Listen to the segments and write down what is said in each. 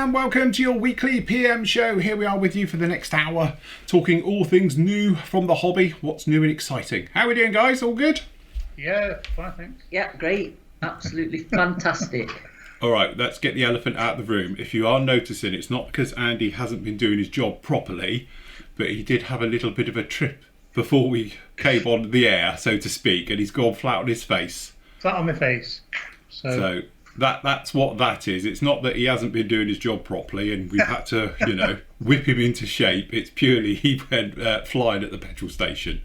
and welcome to your weekly PM show. Here we are with you for the next hour, talking all things new from the hobby, what's new and exciting. How are we doing, guys? All good? Yeah, fine, thanks. Yeah, great. Absolutely fantastic. All right, let's get the elephant out of the room. If you are noticing, it's not because Andy hasn't been doing his job properly, but he did have a little bit of a trip before we came on the air, so to speak, and he's gone flat on his face. Flat on my face. So that's what that is. It's not that he hasn't been doing his job properly and we've had to, whip him into shape. It's purely he went flying at the petrol station.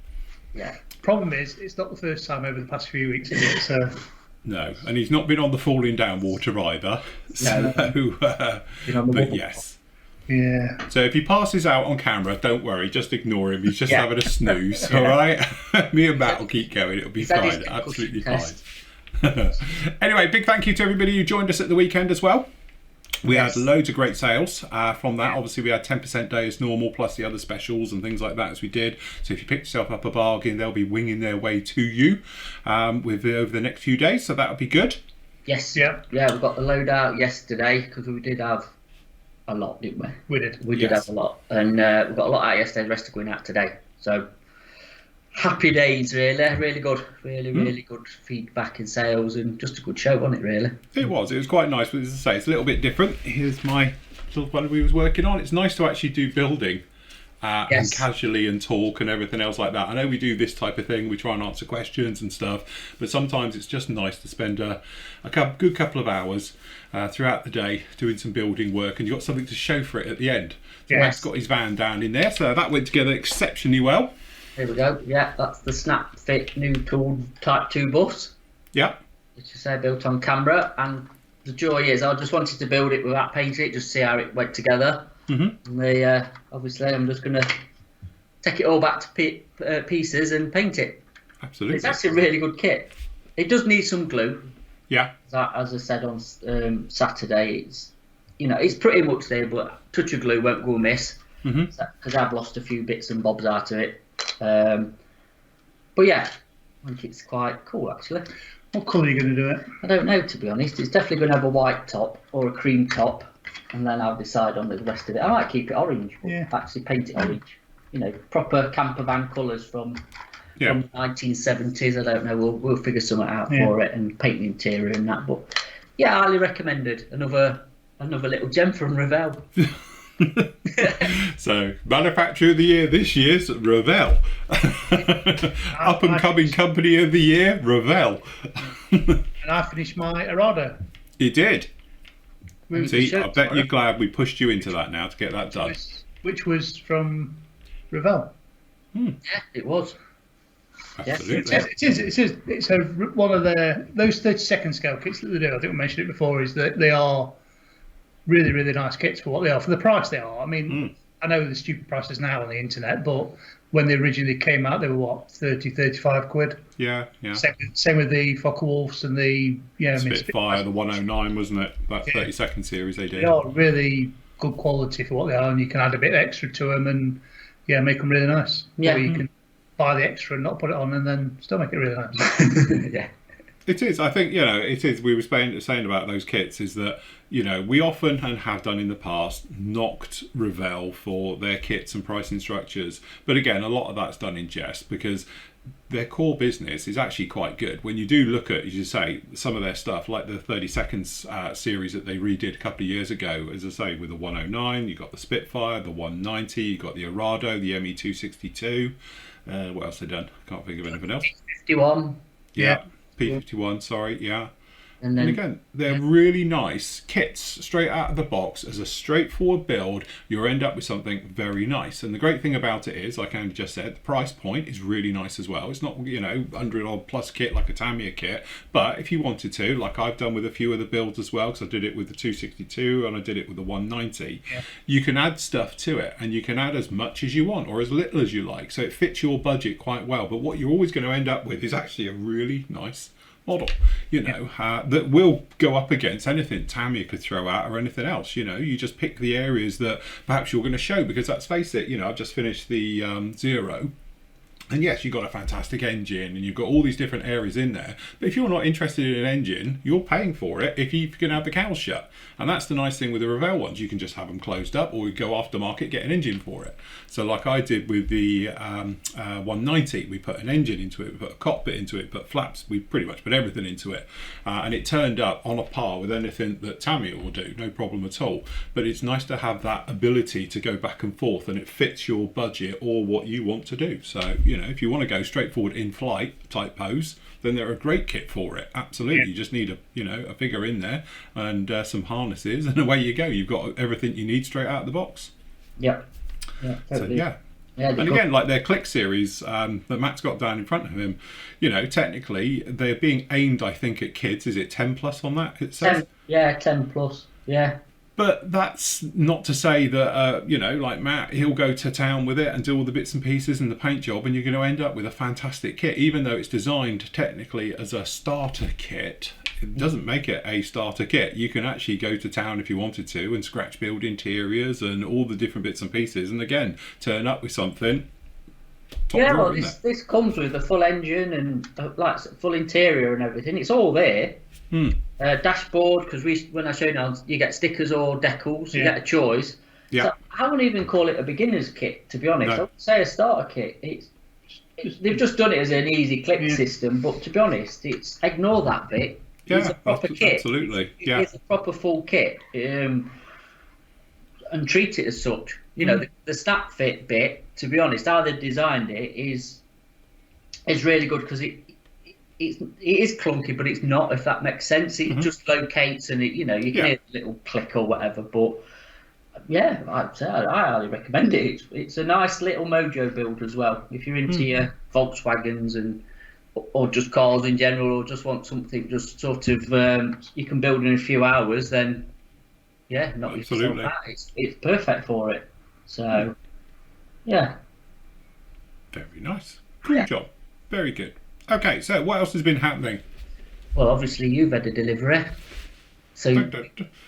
Yeah. Problem is, it's not the first time over the past few weeks, is it? So no, and he's not been on the falling down water either. So, but yes. Yeah. So if he passes out on camera, don't worry, just ignore him. He's just having a snooze, all right? Me and Matt will keep going. It'll be fine, absolutely fine. Anyway, big thank you to everybody who joined us at the weekend as well. We had loads of great sales from that. Obviously, we had 10% day as normal, plus the other specials and things like that as we did. So if you picked yourself up a bargain, they'll be winging their way to you over the next few days. So that'll be good. Yes. Yeah. Yeah, we got the load out yesterday because we did have a lot, didn't we? We did. We did have a lot. And we got a lot out yesterday. The rest are going out today. So happy days, really good, really good feedback and sales, and just a good show, wasn't it? Really, it was quite nice. But as I say, it's a little bit different. Here's my little one we was working on. It's nice to actually do building and casually and talk and everything else like that. I know we do this type of thing, we try and answer questions and stuff, but sometimes it's just nice to spend a good couple of hours throughout the day doing some building work, and you've got something to show for it at the end. So Matt's got his van down in there, so that went together exceptionally well. Here we go. Yeah, that's the Snap Fit new tool Type 2 bus. Yeah. Which I say built on camera, and the joy is I just wanted to build it without painting it, just see how it went together. Mm-hmm. And obviously I'm just going to take it all back to pieces and paint it. Absolutely. It's actually a really good kit. It does need some glue. Yeah. As I said on Saturday, it's pretty much there, but a touch of glue won't go amiss. Because I've lost a few bits and bobs out of it. But yeah, I think it's quite cool actually. What colour are you going to do it? I don't know, to be honest. It's definitely going to have a white top or a cream top, and then I'll decide on the rest of it. I might keep it orange, but actually paint it orange. Proper camper van colours from the 1970s. I don't know. We'll figure something out for it and paint the interior and that. But yeah, highly recommended. Another little gem from Revell. So, manufacturer of the year this year's Revell. Up and coming company of the year, Revell. And I finished my Arado. You did. See, I bet you're glad we pushed you into that now to get that done. Which was from Revell. Yeah, it was. Absolutely. It is. It's one of those 32nd scale kits that they do. I think we mentioned it before. Is that they are really, really nice kits for what they are, for the price they are. I mean, I know the stupid prices now on the internet, but when they originally came out, they were what, 30, 35 quid? Yeah. Same with the Focke-Wulfs and the Spitfire, the 109, wasn't it? That 32nd series they did. They are really good quality for what they are, and you can add a bit extra to them and make them really nice. Yeah. Or you can buy the extra and not put it on and then still make it really nice. Yeah. It is. I think, it is. We were saying about those kits is that, we often and have done in the past knocked Revell for their kits and pricing structures. But again, a lot of that's done in jest because their core business is actually quite good. When you do look at, as you say, some of their stuff, like the 30 Seconds series that they redid a couple of years ago, as I say, with the 109, you got the Spitfire, the 190, you got the Arado, the ME262. What else they done? Can't think of anything else. 51. Yeah. P51, sorry, yeah. And again, they're really nice kits straight out of the box. As a straightforward build, you'll end up with something very nice. And the great thing about it is, like Andy just said, the price point is really nice as well. It's not, 100 odd plus kit like a Tamiya kit, but if you wanted to, like I've done with a few of the builds as well, because I did it with the 262 and I did it with the 190, you can add stuff to it and you can add as much as you want or as little as you like. So it fits your budget quite well. But what you're always going to end up with is actually a really nice model, that will go up against anything Tamiya could throw out or anything else. You just pick the areas that perhaps you're going to show, because let's face it, I've just finished the Zero And yes, you've got a fantastic engine and you've got all these different areas in there. But if you're not interested in an engine, you're paying for it if you can have the cows shut. And that's the nice thing with the Revell ones. You can just have them closed up, or we go aftermarket, get an engine for it. So like I did with the 190, we put an engine into it, we put a cockpit into it, put flaps, we pretty much put everything into it. And it turned up on a par with anything that Tamiya will do, no problem at all. But it's nice to have that ability to go back and forth, and it fits your budget or what you want to do. So, if you want to go straightforward in flight type pose, then they're a great kit for it. Absolutely. Yeah. You just need a figure in there and some harnesses, and away you go. You've got everything you need straight out of the box. Yep. Yeah. Totally. So, and again, like their Click series that Matt's got down in front of him, technically they're being aimed, I think, at kids. Is it 10 plus on that? It says. 10 plus. Yeah. But that's not to say that, like Matt, he'll go to town with it and do all the bits and pieces and the paint job, and you're going to end up with a fantastic kit. Even though it's designed technically as a starter kit, it doesn't make it a starter kit. You can actually go to town if you wanted to and scratch build interiors and all the different bits and pieces, and again, turn up with something. This comes with a full engine and full interior and everything. It's all there. Dashboard, because when I showed you get stickers or decals, you get a choice. So I wouldn't even call it a beginner's kit, to be honest. I would say a starter kit. They've just done it as an easy click system, but to be honest, ignore that bit. It's a proper kit. Absolutely. It's a proper full kit, and treat it as such. The snap fit bit, to be honest, how they've designed it is really good, because it is clunky, but it's not, if that makes sense. It just locates, and you can hear a little click or whatever. But I'd say I highly recommend it. It's a nice little mojo build as well. If you're into your Volkswagens or just cars in general, or just want something just sort of you can build in a few hours, then not yourself out. It's perfect for it. So very nice. Cool job. Very good. Okay, so what else has been happening? Well, obviously you've had a delivery. So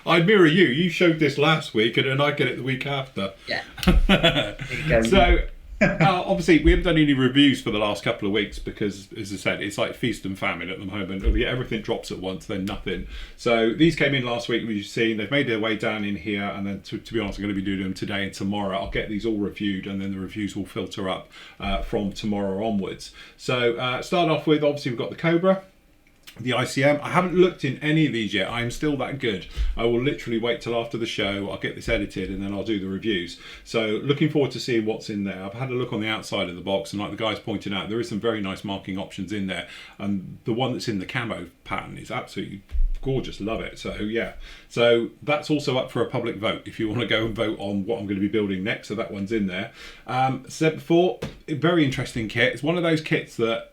I mirror you. You showed this last week, and then I get it the week after. Yeah. There you go. So obviously we haven't done any reviews for the last couple of weeks because, as I said, it's like feast and famine at the moment. Everything drops at once, then nothing. So these came in last week. We've seen they've made their way down in here, and then to be honest, I'm going to be doing them today and tomorrow. I'll get these all reviewed, and then the reviews will filter up from tomorrow onwards. So start off with, obviously we've got the Cobra, the ICM. I haven't looked in any of these yet. I'm still that good. I will literally wait till after the show. I'll get this edited and then I'll do the reviews. So looking forward to seeing what's in there. I've had a look on the outside of the box, and like the guys pointed out, there is some very nice marking options in there. And the one that's in the camo pattern is absolutely gorgeous. Love it. So that's also up for a public vote if you want to go and vote on what I'm going to be building next. So that one's in there. Said before, very interesting kit. It's one of those kits that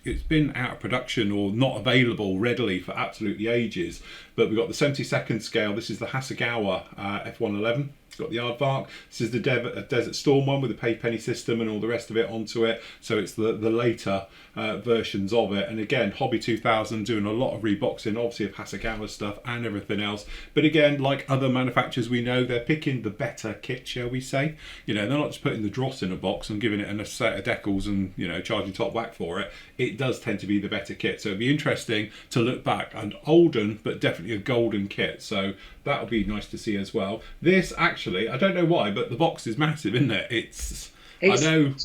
it's been out of production or not available readily for absolutely ages. But we've got the 72nd scale. This is the Hasegawa F111. It's got the aardvark. This is the Desert Storm one with the pay penny system and all the rest of it onto it. So it's the later versions of it. And again, Hobby 2000 doing a lot of reboxing, obviously, of Hasegawa stuff and everything else. But again, like other manufacturers we know, they're picking the better kit, shall we say. They're not just putting the dross in a box and giving it a set of decals and charging top whack for it. It does tend to be the better kit. So it'd be interesting to look back, and olden, but definitely a golden kit. So that'll be nice to see as well. This actually, I don't know why, but the box is massive, isn't it? It's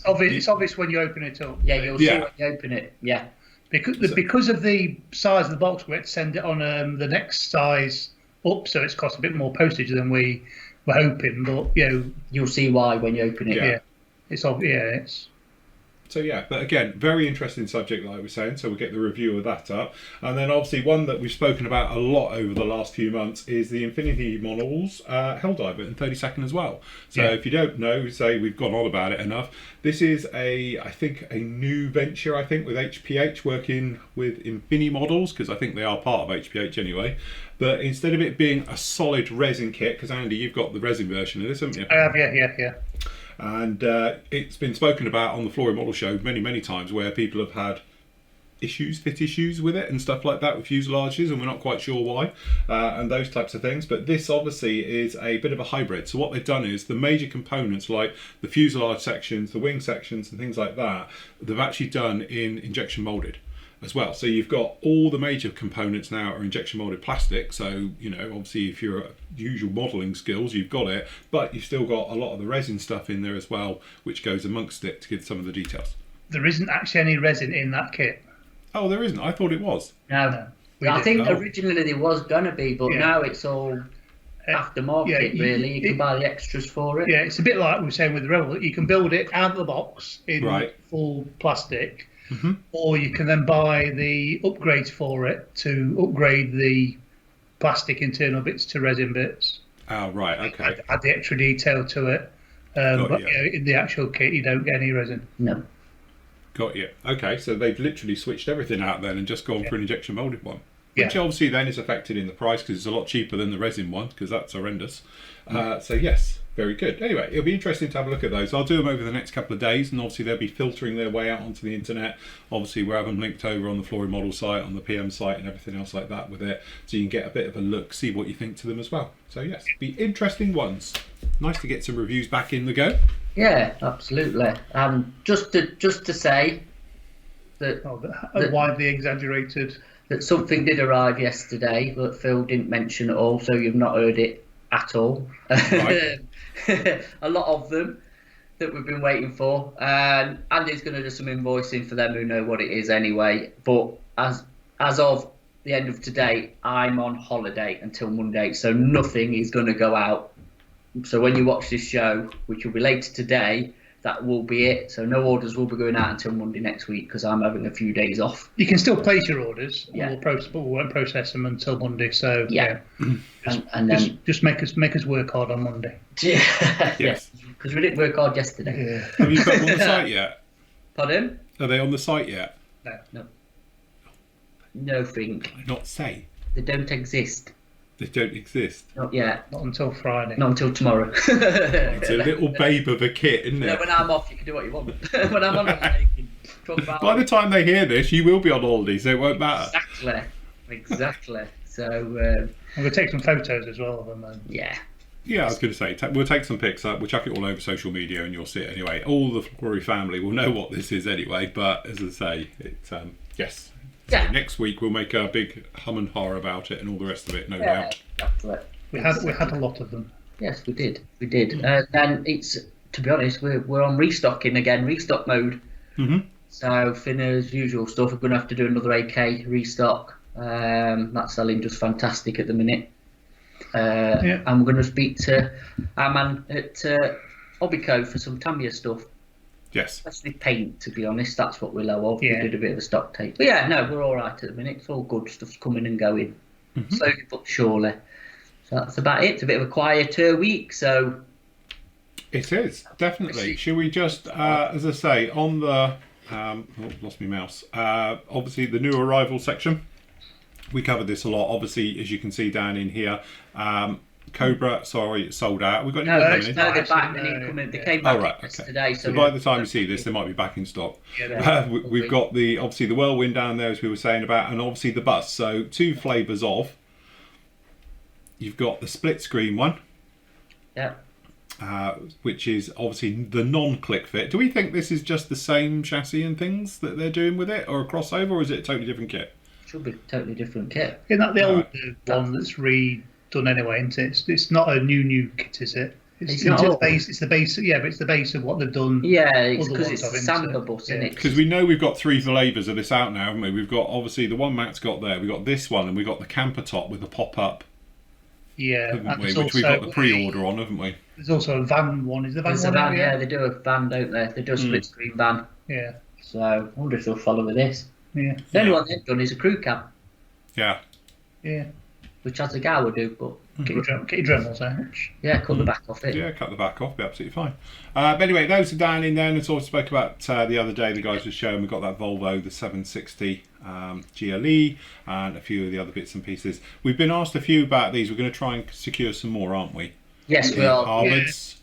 obvious when you open it up. Yeah, you'll see when you open it. Yeah. Because of the size of the box, we had to send it on the next size up, so it's cost a bit more postage than we were hoping. But you'll see why when you open it. Yeah. It's. So but again, very interesting subject, like I was saying. So we'll get the review of that up, and then obviously one that we've spoken about a lot over the last few months is the Infinity Models Helldiver in 32nd as well. So if you don't know, say we've gone on about it enough. This is I think a new venture. I think with HPH working with Infinity Models, because I think they are part of HPH anyway. But instead of it being a solid resin kit, because Andy, you've got the resin version of this, haven't you? I have, yeah. And it's been spoken about on the Flory Model Show many times, where people have had fit issues with it and stuff like that with fuselages, and we're not quite sure why, and those types of things. But this obviously is a bit of a hybrid. So what they've done is the major components like the fuselage sections, the wing sections and things like that, they've actually done in injection molded as well. So you've got all the major components now are injection molded plastic. So, you know, obviously if you're usual modelling skills, you've got it, but you've still got a lot of the resin stuff in there as well, which goes amongst it to give some of the details. There isn't actually any resin in that kit. Oh, there isn't? I thought it was. No. I think originally there was going to be, but now it's all aftermarket, really. You can buy the extras for it. Yeah, it's a bit like we were saying with the Rebel. You can build it out of the box in full plastic, or you can then buy the upgrades for it to upgrade the plastic internal bits to resin bits. Oh, right, okay. Add the extra detail to it. But you know, in the actual kit, you don't get any resin. No. Got you. Okay, so they've literally switched everything out then and just gone for an injection molded one. Which obviously then is affected in the price because it's a lot cheaper than the resin one, because that's horrendous. So yes, very good. Anyway, it'll be interesting to have a look at those. I'll do them over the next couple of days, and obviously they'll be filtering their way out onto the internet. Obviously we'll have them linked over on the Flory Model site, on the PM site and everything else like that with it, so you can get a bit of a look, see what you think to them as well. So yes, be interesting ones. Nice to get some reviews back in the go. Yeah, absolutely. Just to say that widely exaggerated. That something did arrive yesterday that Phil didn't mention at all, so you've not heard it at all. Right. A lot of them that we've been waiting for. Andy's going to do some invoicing for them who know what it is anyway. But as of the end of today, I'm on holiday until Monday, so nothing is going to go out. So when you watch this show, which will be later today, that will be it. So no orders will be going out until Monday next week because I'm having a few days off. You can still place your orders, but we won't process them until Monday. So just make us work hard on Monday. Yeah, yes, because we didn't work hard yesterday. Yeah. Have you put them on the site yet? Pardon? Are they on the site yet? No. Nothing. Not say. They don't exist. They don't exist. Not yet. Not until Friday. Not until tomorrow. It's a little babe of a kit, isn't it? No, when I'm off, you can do what you want. When I'm on holiday, you can talk about. By the time they hear this, you will be on holiday, so it won't matter. Exactly. So I'm going to take some photos as well of them. Then. Yeah. Yeah, I was going to say, we'll take some pics up, we'll chuck it all over social media and you'll see it anyway. All the Flory family will know what this is anyway, but as I say, it's, yes. So next week we'll make a big hum and ha about it and all the rest of it, no doubt. Exactly. We had a lot of them. Yes, we did. And it's, to be honest, we're on restocking again, restock mode. So Finna's usual stuff, we're going to have to do another AK restock. That's selling just fantastic at the minute. And we're going to speak to our man at Obico for some Tamiya stuff. Yes. Especially paint, to be honest. That's what we're low of. Yeah. We did a bit of a stock take. But yeah, no, we're all right at the minute. It's all good. Stuff's coming and going. Slowly but surely. So that's about it. It's a bit of a quieter week, so... It is, definitely. Should we just, as I say, on the... lost my mouse. Obviously, the new arrival section. We covered this a lot. Obviously, as you can see down in here, Cobra, sold out. We've got they're back. They came back today. So by the time you see this, they might be back in stock. We've got obviously the whirlwind down there, as we were saying about, and obviously the bus. So two flavours of. You've got the split screen one. Yeah. Which is obviously the non-click fit. Do we think this is just the same chassis and things that they're doing with it, or a crossover, or is it a totally different kit? Should be a totally different kit. Isn't that the old one that's redone anyway, isn't it? It's not a new kit, is it? It's not the base. It's the base. Yeah, but it's the base of what they've done. Yeah, it's because it's a Samba bus, isn't it? Because we know we've got three flavours of this out now, haven't we? We've got obviously the one Matt's got there. We've got this one, and we've got the camper top with the pop-up. Yeah, haven't we? Which we've got the pre-order on, haven't we? There's also a van one. Is the van one? Yeah, they do a van, don't they? They do a split screen van. Yeah. So I wonder if they'll follow with this. Yeah. The only one they've done is a crew cab. Yeah. Yeah. Which as a guy would do, but get your Dremels out. Yeah, cut the back off it. Yeah, cut the back off, be absolutely fine. But anyway, those are down in there, and it's all spoke about the other day. The guys were showing we've got that Volvo, the 760 GLE, and a few of the other bits and pieces. We've been asked a few about these. We're going to try and secure some more, aren't we? Yes, we are. Harvards.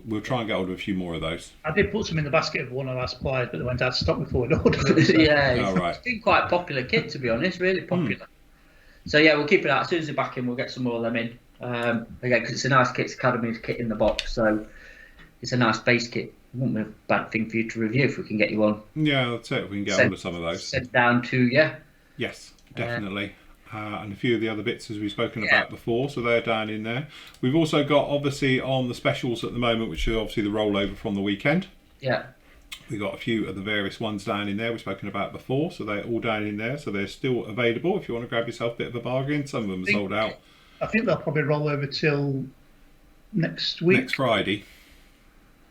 We'll try and get hold of a few more of those. I did put some in the basket of one of our suppliers, but they went out of stock before we'd ordered them. So. Yeah, Oh, right. it's been quite a popular kit, to be honest, really popular. So yeah, we'll keep it out. As soon as they're back in, we'll get some more of them in. Again, because it's a nice kit, it's Academy's kit in the box, so it's a nice base kit. It wouldn't be a bad thing for you to review if we can get you one. Yeah, that's it. We can get hold of some of those. Sent down to you. Yes, definitely. And a few of the other bits as we've spoken about before, so they're down in there. We've also got, obviously, on the specials at the moment, which are obviously the rollover from the weekend. Yeah. We've got a few of the various ones down in there we've spoken about before, so they're all down in there, so they're still available if you want to grab yourself a bit of a bargain. Some of them are sold out. I think they'll probably roll over till next week. Next Friday.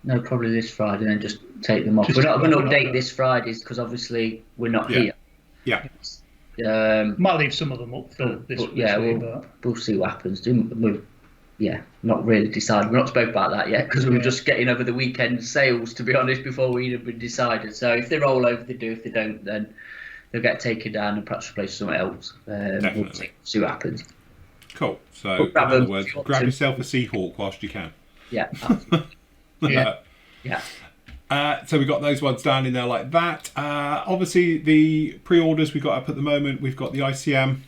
No, probably this Friday, and then just take them off. We're not going to update this Friday because obviously we're not here. Yeah. Might leave some of them up for this week. We'll see what happens. Not really decided. We're not spoke about that yet because we were just getting over the weekend sales, to be honest, before we had been decided. So if they roll over, they do. If they don't, then they'll get taken down and perhaps replaced with something else. We'll see what happens. Cool. So, in other words, grab yourself a Seahawk whilst you can. Yeah. Yeah. So we've got those ones down in there like that. Obviously, the pre-orders we've got up at the moment, we've got the ICM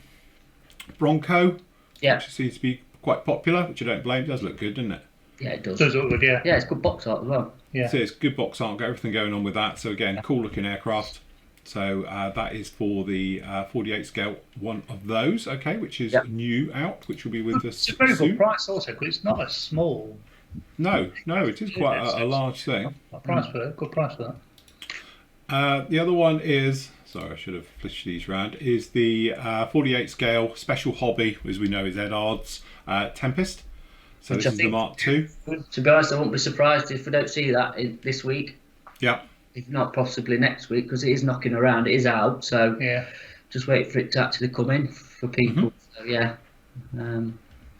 Bronco, which seems to be quite popular, which I don't blame. It does look good, doesn't it? Yeah, it does. Does look good, yeah. Yeah, it's good box art as well. Yeah. So it's good box art, got everything going on with that. So again, cool looking aircraft. So that is for the 48 scale one of those, okay, which is new out, which will be with us It's a very soon. good price also, because it's not a small. No, it is quite a large thing. Good price for that. The other one is, sorry, I should have flished these round, is the 48 scale special hobby, as we know is Edard's Tempest. So this is the Mark II. To be honest, I won't be surprised if we don't see that this week. Yeah. If not, possibly next week, because it is knocking around. It is out, so just wait for it to actually come in for people. So it'd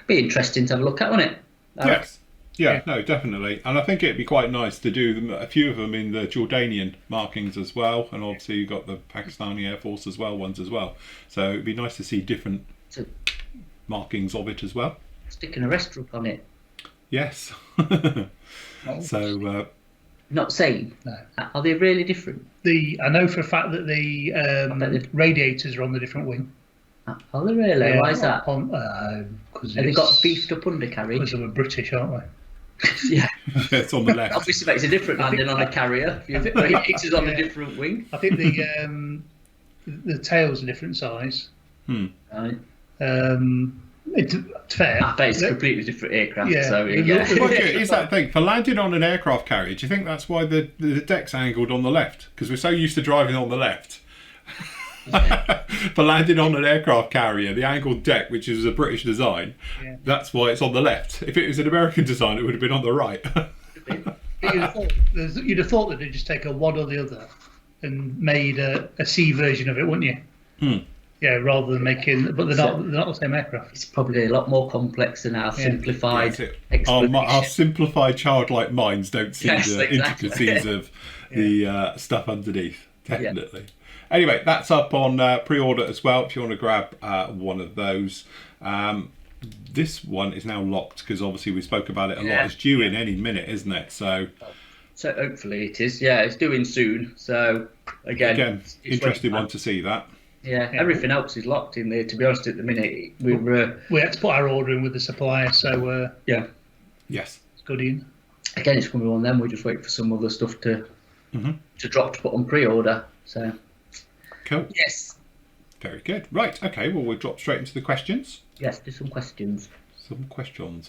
be interesting to have a look at, wouldn't it? Yes. Yeah, no, definitely. And I think it'd be quite nice to do a few of them in the Jordanian markings as well. And obviously you've got the Pakistani Air Force ones as well. So it'd be nice to see different markings of it as well. Sticking a restaurant on it. Yes. So... not saying. No. Are they really different? I know for a fact that the radiators are on the different wing. Are they really? Yeah, why is that? Have they got beefed up undercarriage? Because we're British, aren't we? Yeah. It's on the left. Obviously makes a different landing on a carrier. Radiators on a different wing. I think the tail's a different size. Right. It's fair. I bet it's a completely different aircraft. Yeah. So Is that thing for landing on an aircraft carrier? Do you think that's why the deck's angled on the left? Because we're so used to driving on the left. For landing on an aircraft carrier, the angled deck, which is a British design, that's why it's on the left. If it was an American design, it would have been on the right. You'd have thought that they'd just take one or the other and made a C version of it, wouldn't you? Yeah, rather than making, but they're not the same aircraft. It's probably a lot more complex than our simplified. Our simplified childlike minds don't see the intricacies of the stuff underneath. Definitely. Anyway, that's up on pre-order as well. If you want to grab one of those, this one is now locked because obviously we spoke about it a lot. It's due in any minute, isn't it? So hopefully it is. Yeah, it's doing soon. So again, interesting one to see that. Yeah, everything else is locked in there. To be honest, at the minute we had to put our order in with the supplier, so yes, it's good in. Again, it's going to be one of them. We just wait for some other stuff to drop to put on pre-order. So cool. Yes. Very good. Right. Okay. Well, we'll drop straight into the questions. Yes. Do some questions.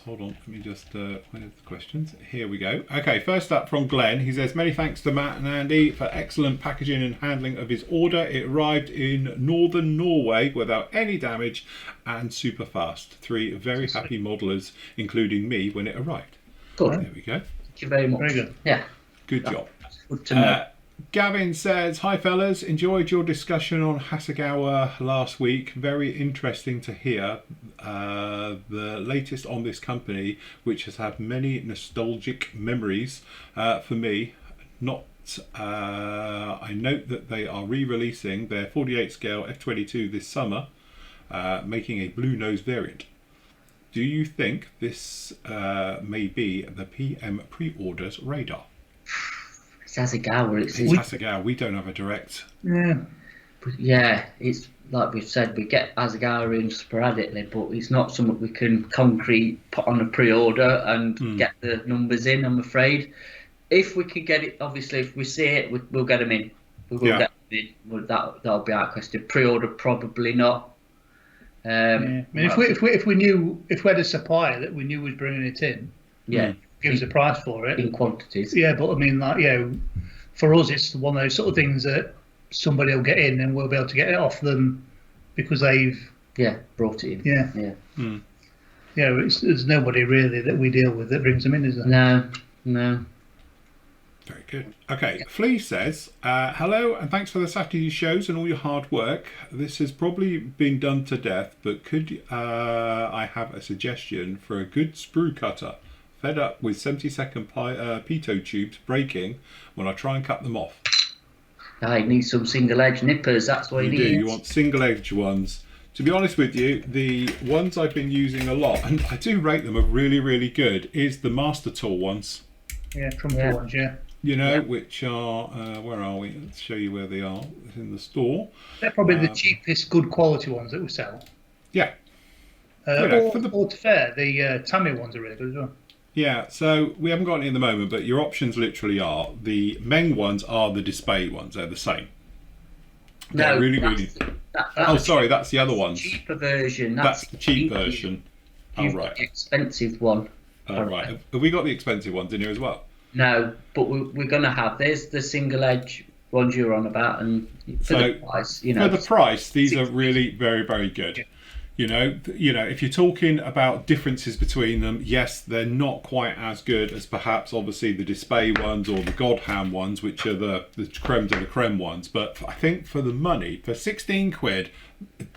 Hold on. Let me just find the questions. Here we go. Okay. First up from Glenn. He says, many thanks to Matt and Andy for excellent packaging and handling of his order. It arrived in northern Norway without any damage and super fast. 3 very happy modelers, including me, when it arrived. Good. There we go. Thank you very much. Very good. Yeah. Good job. Good to know. Gavin says, hi fellas, enjoyed your discussion on Hasegawa last week. Very interesting to hear the latest on this company, which has had many nostalgic memories for me. I note that they are re-releasing their 48 scale F-22 this summer, making a blue nose variant. Do you think this may be the PM pre-orders radar? It's Asagawa. It's Asagawa. We don't have a direct. Yeah. Yeah, it's like we've said, we get Asagawa in sporadically, but it's not something we can concrete put on a pre-order and get the numbers in, I'm afraid. If we could get it, obviously, if we see it, we'll get them in. We will get them in. Well, that'll be our question. Pre-order, probably not. I mean, if we had a supplier that we knew was bringing it in, give us a price for it in quantities. Yeah, but I mean, like, for us, it's one of those sort of things that somebody will get in and we'll be able to get it off them because they've brought it in. There's nobody really that we deal with that brings them in, is there? No. Very good. Okay, Flea says, hello and thanks for the Saturday shows and all your hard work. This has probably been done to death, but could I have a suggestion for a good sprue cutter? Fed up with 70-second pitot tubes breaking when I try and cut them off. I need some single edge nippers, that's what you need. You want single edge ones. To be honest with you, the ones I've been using a lot, and I do rate them, are really, really good, is the Master Tool ones. Yeah, Trumper ones, which are, where are we? Let's show you where they are. It's in the store. They're probably the cheapest, good quality ones that we sell. Yeah. Or to fair, the Tamiya ones are really good as well. Yeah, so we haven't got any at the moment, but your options literally are, the Meng ones are the display ones. They're the same. They're really. That's the other ones. Cheaper version. That's the cheap version. You've got the expensive one. Right. Have we got the expensive ones in here as well? No, but we're going to have. There's the single edge ones you're on about, and for the price, for the price, these are really very, very good. Yeah. You know, if you're talking about differences between them, yes, they're not quite as good as perhaps obviously the display ones or the Godham ones, which are the creme de la creme ones. But I think for the money, for 16 quid,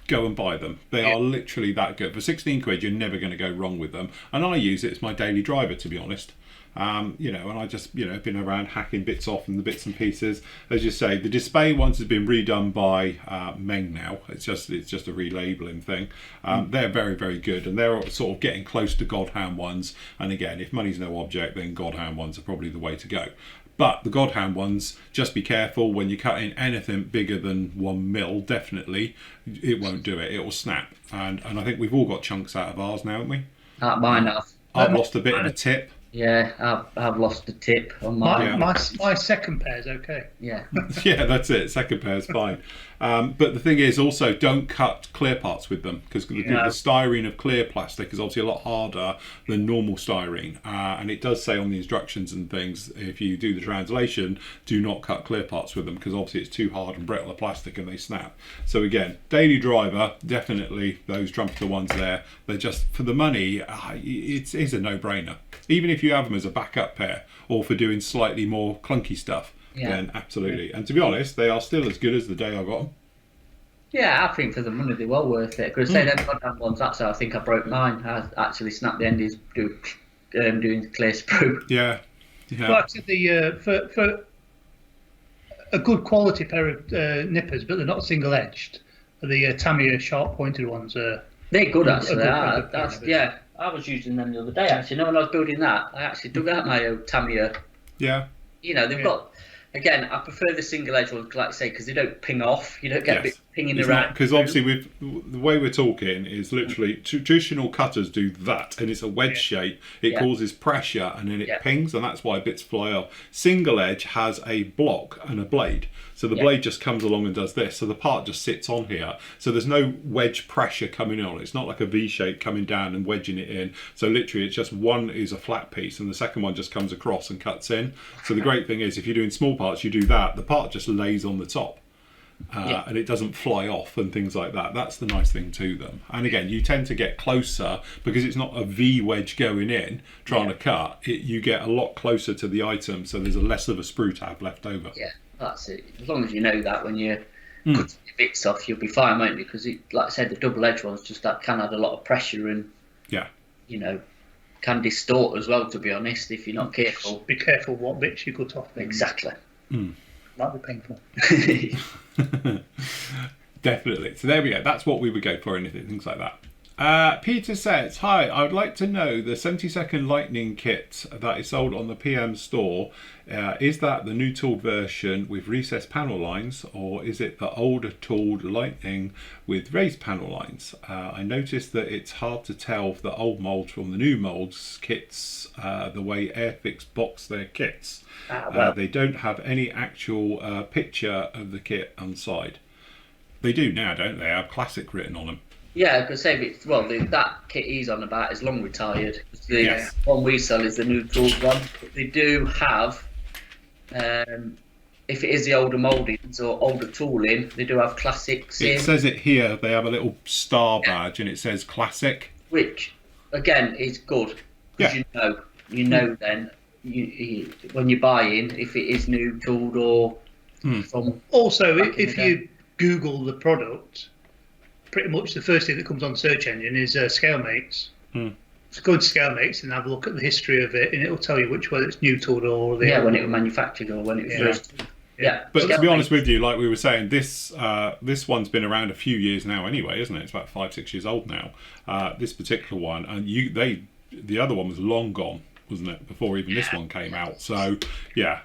go and buy them. They are literally that good. For 16 quid, you're never going to go wrong with them. And I use it as my daily driver, to be honest. And I just, been around hacking bits off and the bits and pieces. As you say, the display ones have been redone by Meng now. It's just a relabeling thing. They're very, very good, and they're sort of getting close to Godham ones. And again, if money's no object, then Godham ones are probably the way to go. But the Godham ones, just be careful when you cut in anything bigger than 1 mil. Definitely, it won't do it. It will snap. And I think we've all got chunks out of ours now, haven't we? Mine have. I've lost a bit of a tip. Yeah, I've lost the tip on mine. My second pair's okay. Yeah. Yeah, that's it. Second pair's fine. But the thing is, also, don't cut clear parts with them, because the styrene of clear plastic is obviously a lot harder than normal styrene. And it does say on the instructions and things, if you do the translation, do not cut clear parts with them, because obviously it's too hard and brittle a plastic and they snap. So again, daily driver, definitely those trumpeter ones there. They're just, for the money, it's a no-brainer. Even if you have them as a backup pair or for doing slightly more clunky stuff, then absolutely. And to be honest, they are still as good as the day I got them. Yeah, I think for the money they're well worth it. Because say them goddamn ones, that's how I think I broke mine. I actually snapped the endings doing clear sprue. Yeah. Well, actually, for a good quality pair of nippers, but they're not single edged. The Tamiya sharp pointed ones they're good actually. I was using them the other day actually. When I was building that, I actually dug out my old Tamiya. Yeah. They've got. Again, I prefer the single edge ones, like I say, because they don't ping off. You don't get a bit pinging around. Because obviously, the way we're talking is literally traditional cutters do that, and it's a wedge shape. It causes pressure, and then it pings, and that's why bits fly off. Single edge has a block and a blade, so the blade just comes along and does this. So the part just sits on here. So there's no wedge pressure coming on. It's not like a V shape coming down and wedging it in. So literally, it's just one is a flat piece, and the second one just comes across and cuts in. So the great thing is, if you're doing small parts, you do that, the part just lays on the top and it doesn't fly off and things like that. That's the nice thing to them. And again, you tend to get closer because it's not a V wedge going in trying to cut it. You get a lot closer to the item, so there's a less of a sprue tab left over. Yeah, that's it. As long as you know that when you're cutting your bits off, you'll be fine, won't you? Because like I said, the double edge ones just can add a lot of pressure and can distort as well, to be honest, if you're not careful. Be careful what bits you cut off. Exactly. Might be painful. Definitely. So there we go. That's what we would go for, anything, things like that. Peter says, hi, I would like to know the 70-second lightning kit that is sold on the PM store. Is that the new tooled version with recessed panel lines, or is it the older tooled lightning with raised panel lines? I noticed that it's hard to tell the old molds from the new molds kits, the way Airfix box their kits. They don't have any actual picture of the kit inside. They do now, don't they? Have classic written on them. Yeah, because that kit he's on about is long retired. The one we sell is the new tool one. They do have, if it is the older mouldings or older tooling, they do have classics in. It says it here. They have a little star badge and it says classic. Which, again, is good. Because you know then, when you're buying, if it is new tooled or from... Also, if you Google the product, pretty much the first thing that comes on the search engine is scale mates. So go into scale mates and have a look at the history of it, and it'll tell you which whether it's new tooled or when it was manufactured or when it was first. But to be honest with you, like we were saying, this one's been around a few years now anyway, isn't it? It's about 5-6 years old now. This particular one, and the other one was long gone, wasn't it, before even this one came out? So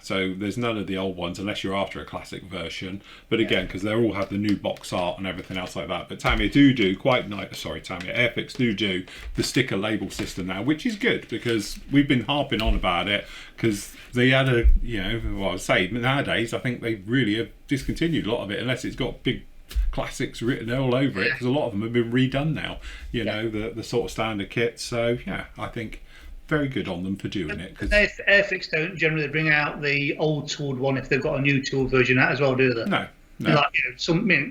so there's none of the old ones unless you're after a classic version. But again, because they all have the new box art and everything else like that. But Tamiya Airfix do the sticker label system now, which is good because we've been harping on about it because they had nowadays I think they really have discontinued a lot of it unless it's got big classics written all over it, because a lot of them have been redone now, the sort of standard kits. So I think very good on them for doing it. Airfix don't generally bring out the old tooled one if they've got a new tooled version out as well, do they? No.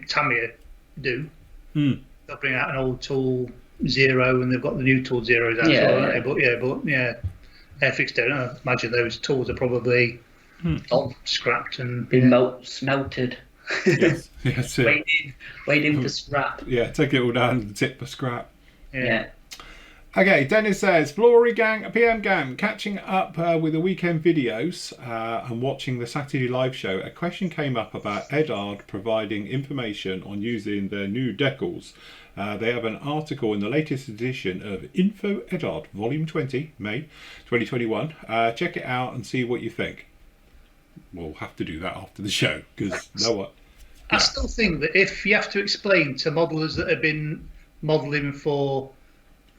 Tamiya do. They'll bring out an old tool zero and they've got the new tool zeros out as well, don't they? But Airfix don't. I imagine those tools are probably scrapped and been smelted. Yes, waiting for scrap. Yeah, take it all down to the tip for scrap. Yeah. Okay, Dennis says, Flory gang, PM gang, catching up with the weekend videos and watching the Saturday live show. A question came up about Edard providing information on using their new decals. They have an article in the latest edition of Info Edard, Volume 20, May 2021. Check it out and see what you think. We'll have to do that after the show, because I still think that if you have to explain to modellers that have been modelling for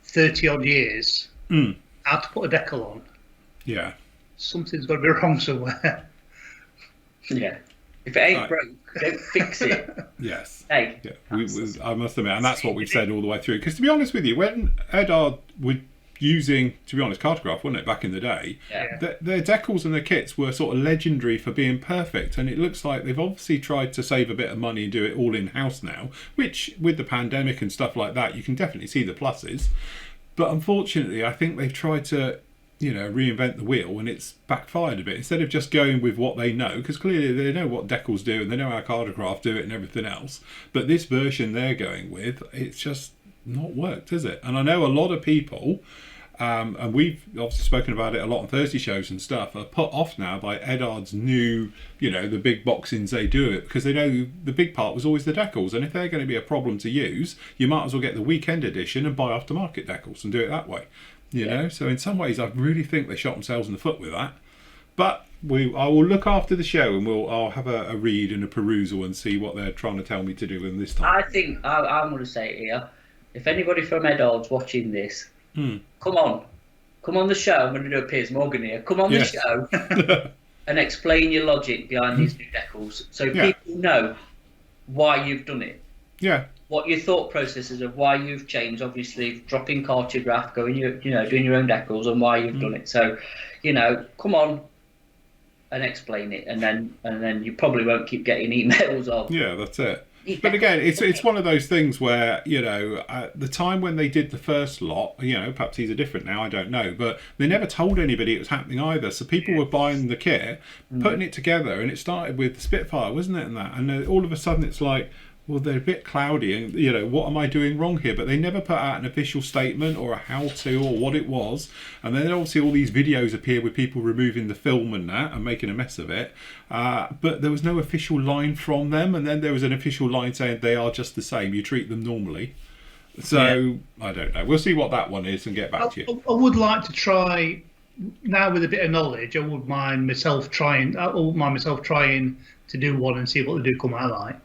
30 odd years how to put a decal on, something's got to be wrong somewhere. If it ain't broke, don't fix it. Yes. Hey. I must admit, and that's what we've said all the way through. Because to be honest with you, when Edard were using, to be honest, Cartograph, wasn't it, back in the day, their decals and their kits were sort of legendary for being perfect, and it looks like they've obviously tried to save a bit of money and do it all in-house now, which, with the pandemic and stuff like that, you can definitely see the pluses. But unfortunately, I think they've tried to reinvent the wheel, and it's backfired a bit. Instead of just going with what they know, because clearly they know what decals do and they know how Cartograph do it and everything else, but this version they're going with, it's just not worked, is it? And I know a lot of people, and we've obviously spoken about it a lot on Thursday shows and stuff, are put off now by Edard's new, the big boxings they do it, because they know the big part was always the decals, and if they're going to be a problem to use, you might as well get the weekend edition and buy aftermarket decals and do it that way. So in some ways I really think they shot themselves in the foot with that. But I will look after the show and I'll have a read and a perusal and see what they're trying to tell me to do in this time. I think I'm going to say it here. If anybody from Edard's watching this, come on the show. I'm going to do a Piers Morgan here. Come on the show and explain your logic behind these new decals, so people know why you've done it. Yeah. What your thought process is of why you've changed, obviously dropping Cartograph, going doing your own decals, and why you've done it. So, come on and explain it, and then you probably won't keep getting emails of. Yeah, that's it. But again, it's one of those things where, at the time when they did the first lot, perhaps these are different now, I don't know, but they never told anybody it was happening either. So people were buying the kit, putting it together, and it started with the Spitfire, wasn't it? And then all of a sudden it's like, well, they're a bit cloudy, and what am I doing wrong here? But they never put out an official statement or a how-to or what it was. And then obviously all these videos appear with people removing the film and that and making a mess of it. But there was no official line from them, and then there was an official line saying they are just the same. You treat them normally. So I don't know. We'll see what that one is and get back to you. I would like to try now with a bit of knowledge. I wouldn't mind myself trying. I wouldn't mind myself trying to do one and see what they do come out like.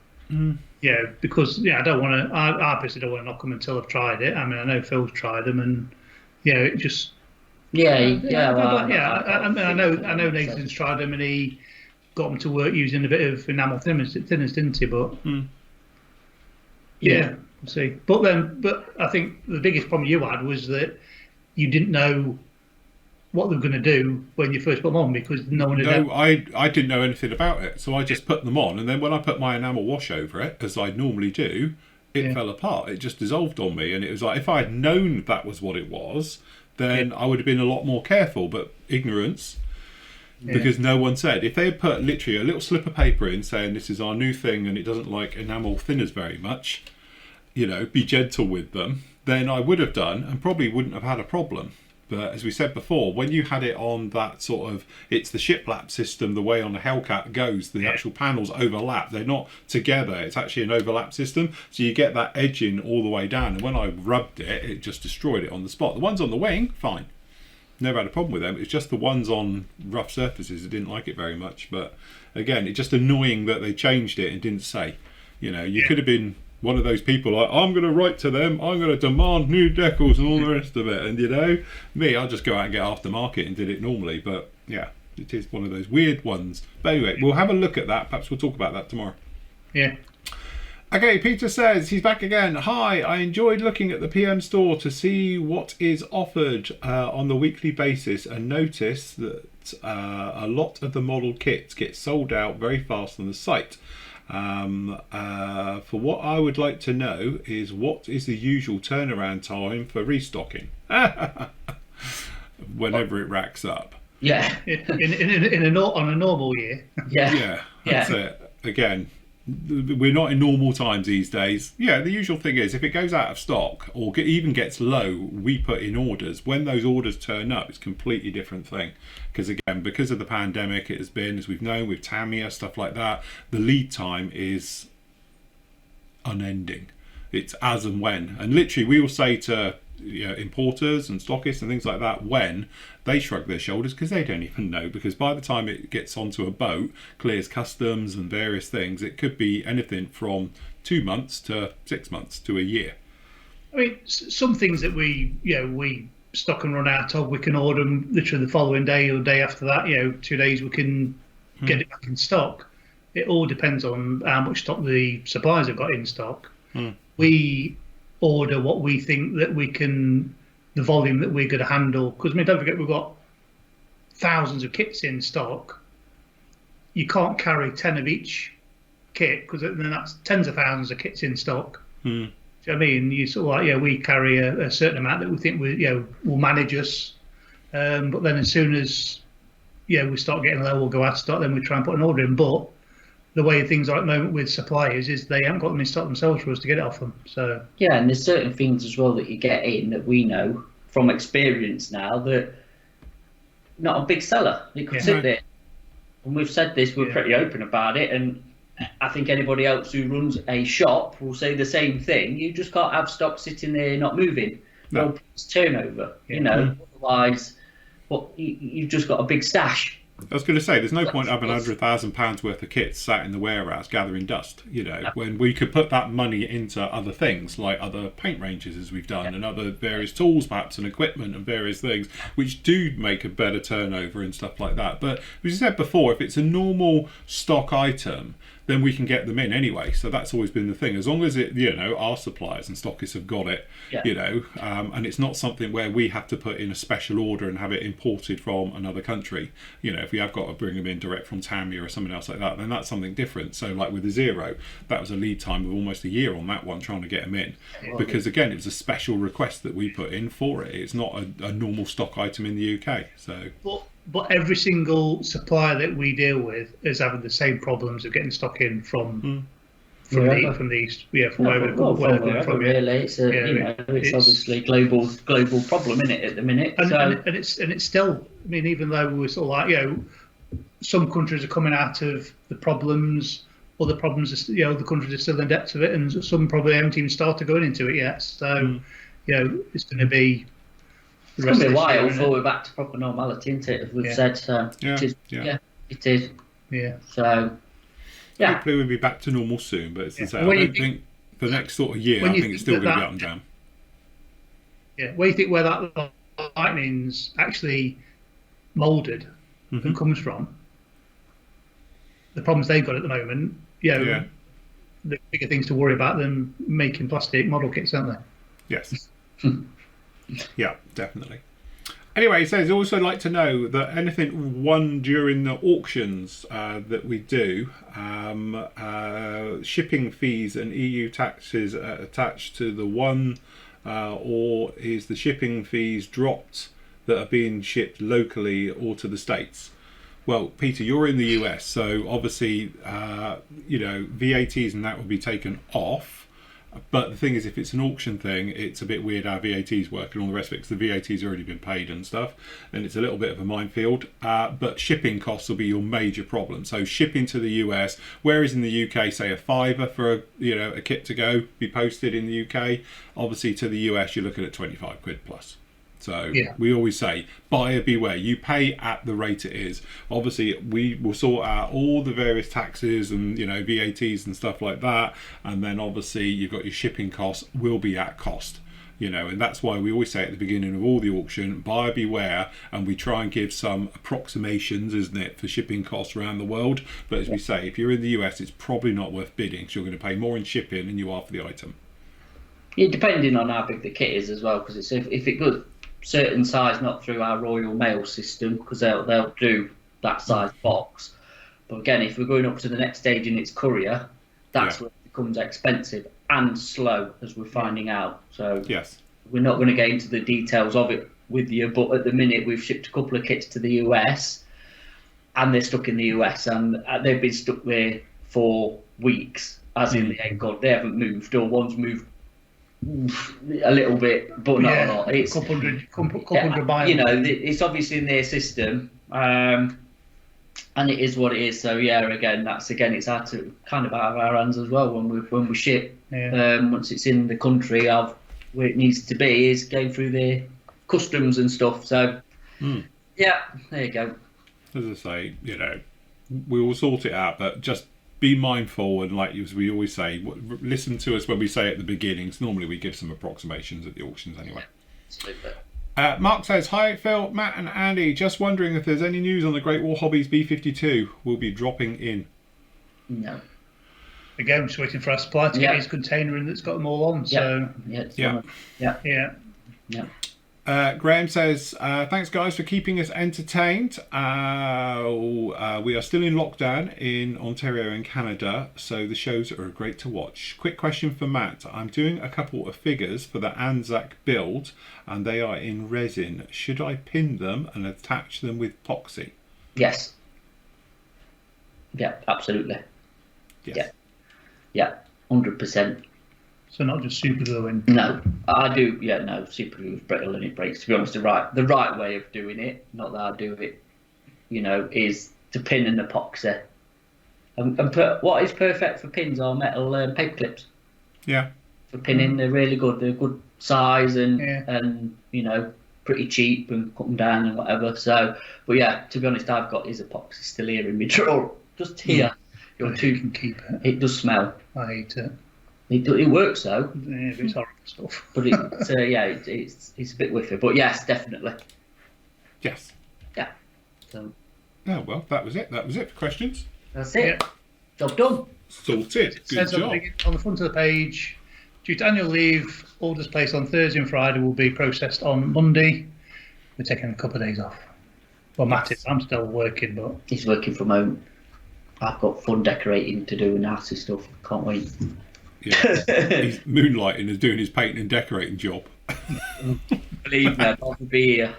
Because I don't want to. I personally don't want to knock them until I've tried it. I mean, I know Phil's tried them, and it just. I know Nathan's tried them, and he got them to work using a bit of enamel thinners, didn't he? But we'll see. But I think the biggest problem you had was that you didn't know what they were going to do when you first put them on, because no one had. No, I didn't know anything about it, so I just put them on, and then when I put my enamel wash over it, as I normally do, it fell apart. It just dissolved on me, and it was like, if I had known that was what it was, then I would have been a lot more careful. But ignorance, because no one said. If they had put literally a little slip of paper in saying this is our new thing and it doesn't like enamel thinners very much, be gentle with them, then I would have done and probably wouldn't have had a problem. But as we said before, when you had it on that sort of, it's the shiplap system, the way on the Hellcat goes, the actual panels overlap. They're not together. It's actually an overlap system. So you get that edging all the way down. And when I rubbed it, it just destroyed it on the spot. The ones on the wing, fine. Never had a problem with them. It's just the ones on rough surfaces that didn't like it very much. But again, it's just annoying that they changed it and didn't say. You could have been one of those people like, I'm going to write to them, I'm going to demand new decals and all the rest of it. And me, I'll just go out and get aftermarket and did it normally. But yeah, it is one of those weird ones. But anyway, we'll have a look at that. Perhaps we'll talk about that tomorrow. Yeah. Okay, Peter says, he's back again. Hi, I enjoyed looking at the PM store to see what is offered on the weekly basis, and notice that a lot of the model kits get sold out very fast on the site. For what I would like to know is, what is the usual turnaround time for restocking whenever it racks up? On a normal year. That's it. Again, we're not in normal times these days. The usual thing is, if it goes out of stock or even gets low, we put in orders. When those orders turn up, it's a completely different thing. Because again, because of the pandemic, it has been, as we've known with Tamiya, stuff like that, the lead time is unending. It's as and when. And literally, we will say to importers and stockists and things like that, when they shrug their shoulders, because they don't even know, because by the time it gets onto a boat, clears customs and various things, it could be anything from 2 months to 6 months to a year. I mean, some things that we stock and run out of, we can order them literally the following day or the day after that. 2 days we can get it back in stock. It all depends on how much stock the suppliers have got in stock. We order what we think that we can, the volume that we're going to handle. Because don't forget, we've got thousands of kits in stock. You can't carry 10 of each kit, because then that's tens of thousands of kits in stock. Do you know what I mean? You sort of we carry a certain amount that we think will manage us. But then as soon as we start getting low, we'll go out of stock. Then we try and put an order in. But the way things are at the moment with suppliers is they haven't got them in stock themselves for us to get it off them. So and there's certain things as well that you get in that we know from experience now that not a big seller. It could sit there, and we've said this. We're pretty open about it, and I think anybody else who runs a shop will say the same thing. You just can't have stock sitting there not moving. No turnover. Otherwise, you've just got a big stash. I was going to say, there's no point having £100,000 worth of kits sat in the warehouse gathering dust, when we could put that money into other things, like other paint ranges, as we've done, and other various tools, perhaps, and equipment and various things, which do make a better turnover and stuff like that. But as you said before, if it's a normal stock item, then we can get them in anyway. So that's always been the thing. As long as it, our suppliers and stockists have got it, and it's not something where we have to put in a special order and have it imported from another country. If we have got to bring them in direct from Tamiya or something else like that, then that's something different. So like with the Zero, that was a lead time of almost a year on that one, trying to get them in. Because again, it was a special request that we put in for it. It's not a normal stock item in the UK. So. But every single supplier that we deal with is having the same problems of getting stock in from the east. From wherever. Really, it's it's obviously a global problem, isn't it, at the minute? And it's still. I mean, even though we're sort of like some countries are coming out of the problems, other problems, other countries are still in depth of it, and some probably haven't even started going into it yet. So, it's going to be. It's going to be a while before we're back to proper normality, isn't it? As we've said, so it is. Yeah. So, hopefully we'll be back to normal soon. But as I say, I don't think the next sort of year. I think it's still going to be up and down. Yeah. Where do you think where that lightning's actually moulded and comes from? The problems they've got at the moment, the bigger things to worry about than making plastic model kits, aren't they? Yes. Yeah, definitely. Anyway, he says, also like to know that anything won during the auctions that we do, shipping fees and EU taxes attached to the one, or is the shipping fees dropped that are being shipped locally or to the States? Well, Peter, you're in the US, so obviously, VATs and that will be taken off. But the thing is, if it's an auction thing, it's a bit weird how VATs work and all the rest of it, because the VAT's already been paid and stuff. Then it's a little bit of a minefield. But shipping costs will be your major problem. So shipping to the US, whereas in the UK, say a £5 for a kit to go be posted in the UK, obviously to the US you're looking at £25 plus. So we always say, buyer beware. You pay at the rate it is. Obviously, we will sort out all the various taxes and VATs and stuff like that. And then obviously you've got your shipping costs will be at cost. And that's why we always say at the beginning of all the auction, buyer beware, and we try and give some approximations, isn't it, for shipping costs around the world. But as we say, if you're in the US, it's probably not worth bidding, because you're going to pay more in shipping than you are for the item. Yeah, depending on how big the kit is as well, because it's if it goes certain size, not through our Royal Mail system, because they'll do that size box. But again, if we're going up to the next stage in its courier, that's where it becomes expensive and slow, as we're finding out. So we're not going to get into the details of it with you, but at the minute we've shipped a couple of kits to the US, and they're stuck in the US, and they've been stuck there for weeks, as in they haven't moved, or one's moved a little bit, but not a lot. It's couple hundred miles. It's obviously in their system, and it is what it is. So it's out to kind of out of our hands as well when we ship. Once it's in the country of where it needs to be, is going through their customs and stuff. So there you go. As I say, we will sort it out, but just be mindful, and like as we always say, listen to us when we say at the beginnings. Normally we give some approximations at the auctions anyway. Absolutely. Mark says, hi Phil, Matt and Andy, just wondering if there's any news on the Great Wall Hobbies B52 will be dropping in. No. Again, I'm just waiting for our supply to get his container in that's got them all on. So Graham says, thanks guys for keeping us entertained. We are still in lockdown in Ontario and Canada, so the shows are great to watch. Quick question for Matt. I'm doing a couple of figures for the Anzac build, and they are in resin. Should I pin them and attach them with epoxy? Yes. Yeah, absolutely. Yes. Yeah, 100%. So not just super gluing. No, I do. Yeah, no, super glue is brittle and it breaks. To be honest, the right way of doing it, not that I do it, is to pin an epoxy. And what is perfect for pins are metal paper clips. Yeah. For pinning, they're really good. They're good size and pretty cheap, and cut them down and whatever. So, but yeah, to be honest, I've got his epoxy still here in my drawer, just here. You can keep it. It does smell. I hate it. It works though. Yeah, but it's horrible stuff. But it's a bit whiffy. But yes, definitely. Yes. Yeah. So. Oh well, that was it. That was it for questions. That's it. Yeah. Job done. Sorted. Good job. On the front of the page, due to annual leave, orders placed on Thursday and Friday will be processed on Monday. We're taking a couple of days off. Well, Matt is. I'm still working, but he's working from home. I've got fun decorating to do and nasty stuff. Can't wait. Yeah, he's moonlighting and doing his painting and decorating job. Believe me, I'll be here.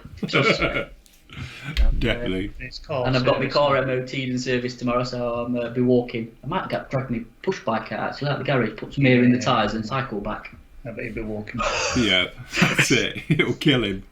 Definitely. And I've got my car MOT'd and service tomorrow, so I'll be walking. I might drag my push bike out actually out the garage, put some air in the tyres and cycle back. I bet he'll be walking. Yeah, that's it. It'll kill him.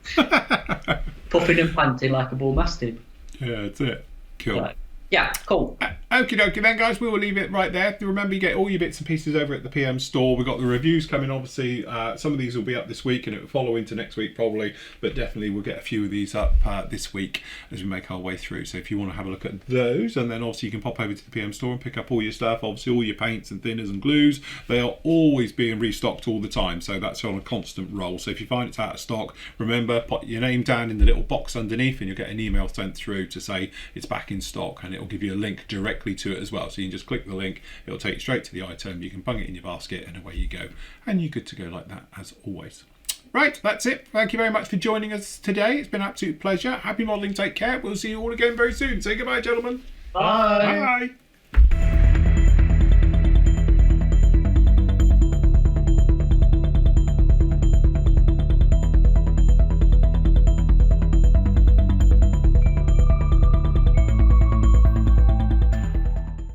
Puffing and panting like a bull mastiff. Yeah, that's it. Cool. Right. Yeah, cool. Okie dokie then, guys, we will leave it right there. Remember, you get all your bits and pieces over at the PM store. We've got the reviews coming, obviously. Some of these will be up this week and it will follow into next week probably, but definitely we'll get a few of these up this week as we make our way through. So if you want to have a look at those, and then obviously you can pop over to the PM store and pick up all your stuff, obviously all your paints and thinners and glues. They are always being restocked all the time, so that's on a constant roll. So if you find it's out of stock, remember, put your name down in the little box underneath and you'll get an email sent through to say it's back in stock, and it'll give you a link directly to it as well, so you can just click the link, it'll take you straight to the item, you can bung it in your basket and away you go, and you're good to go like that as always. Right, that's it. Thank you very much for joining us today. It's been an absolute pleasure. Happy modelling, take care. We'll see you all again very soon. Say goodbye, gentlemen. Bye. Bye.